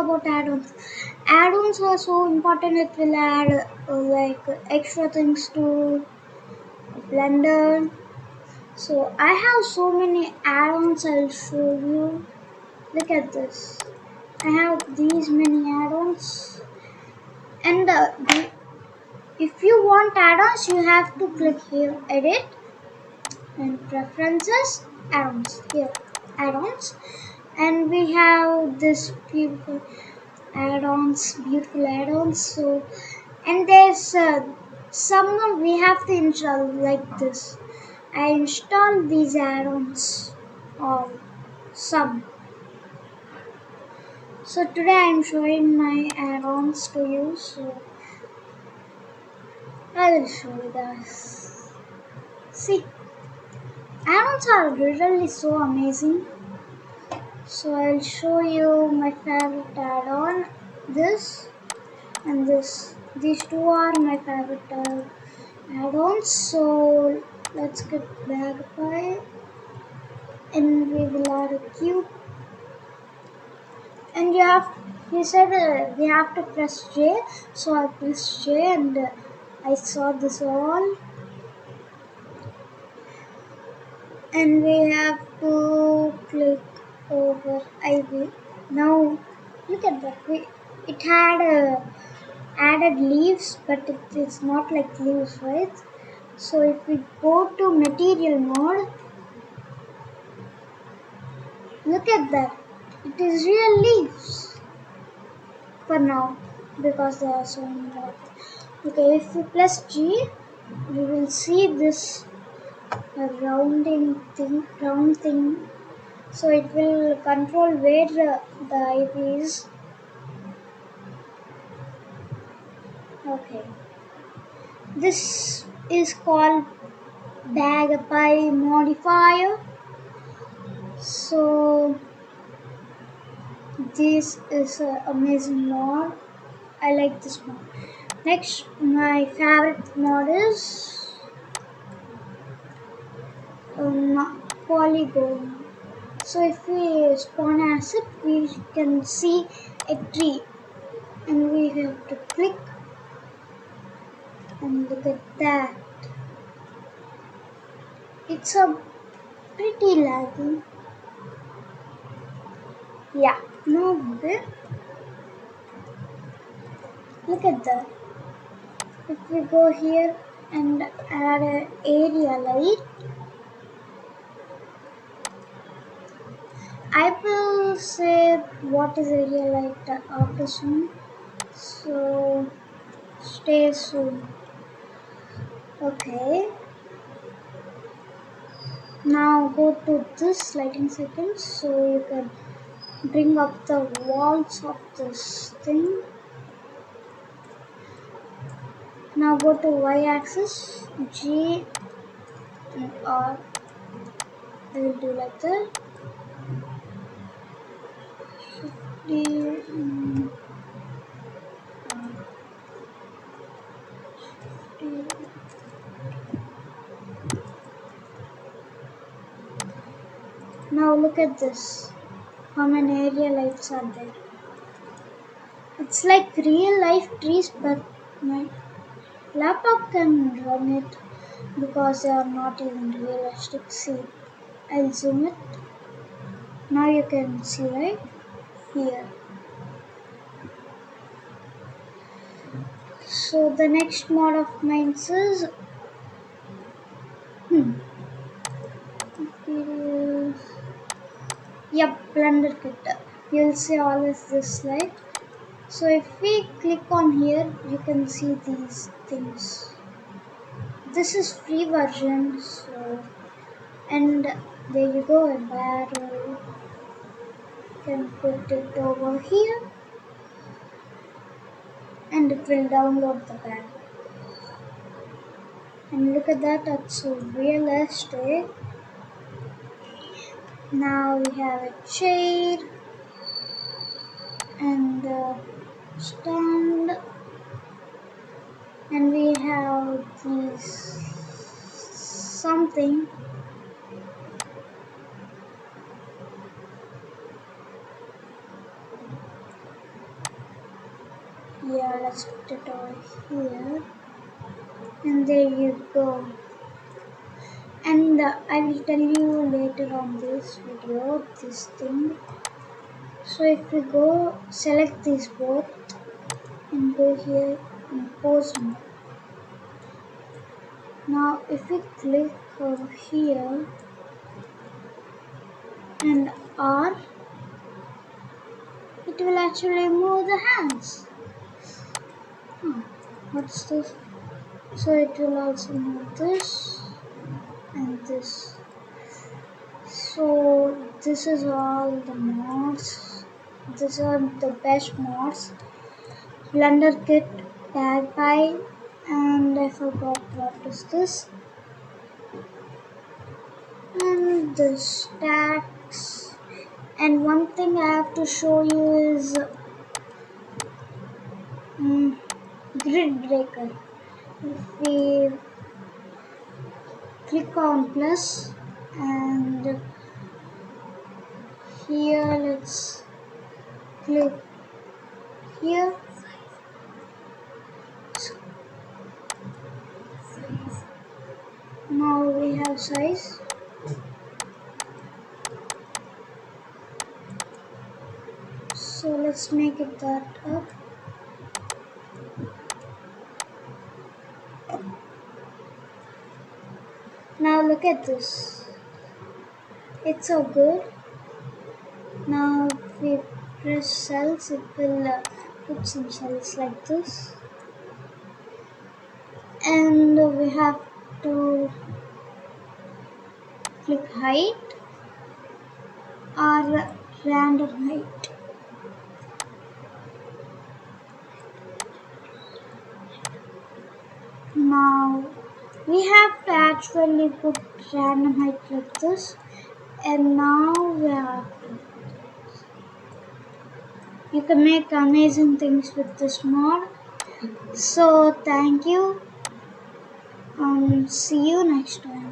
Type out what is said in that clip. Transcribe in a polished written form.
about add-ons. Add-ons are so important. It will add like extra things to Blender. So I have so many add-ons. I'll show you. Look at this. I have these many add-ons, and if you want add-ons, you have to click here, edit, and preferences, add-ons. Here, add-ons, and we have this beautiful add-ons. So, and there's some we have to install like this. I install these add-ons, all some. So today I'm showing my add-ons to you. So I will show you guys. See, add-ons are really so amazing. So I'll show you my favorite add-on. This and this. These two are my favorite add-ons. So let's get back by, and we will add a cube. And he said we have to press J. So I press J, and I saw this all. And we have to click over IV. Now look at that. It had added leaves, but it is not like leaves, right? So if we go to material mode, look at that. It is real leaves for now because there are so many dots. Okay, if we press G, we will see this round thing. So it will control where the ivy is. Okay. This is called Bagpie modifier. So this is an amazing mod. I like this mod. Next, my favorite mod is polygon. So if we spawn asset, we can see a tree, and we have to click, and look at that. It's a pretty laggy. Yeah, no good. Look at that. If we go here and add an area light, I will say what is area light after soon. So stay soon. Okay. Now go to this lighting settings, so you can bring up the walls of this thing. Now go to y-axis, G and R. I will do like that. 50, Now look at this. How many area lights are there? It's like real life trees, but my laptop can run it because they are not even realistic. See, I'll zoom it. Now you can see right here. So the next mod of mine is Blender Kit. You'll see all is this light. So if we click on here, you can see these things. This is free version, so, and there you go, a barrel. You can put it over here, and it will download the barrel. And look at that, that's so realistic. Now we have a chair and a stand, and we have these something. attach the toy here, and there you go. And I will tell you later on this video this thing. So if we go select these both and go here and pose mode. Now if we click over here and R, it will actually move the hands. What's this? So it will also move this and this. So this is all the mods. These are the best mods. Blender kit, tag by, and I forgot what is this. And the stacks. And one thing I have to show you is grid breaker. If we click on plus and here let's click here. Now we have size. So let's make it that up. Now look at this. It's so good. Now if we press cells, it will put some cells like this. And we have to click height or random height. Now we have to actually put random height like this, and now we have to. You can make amazing things with this mod. So thank you. See you next time.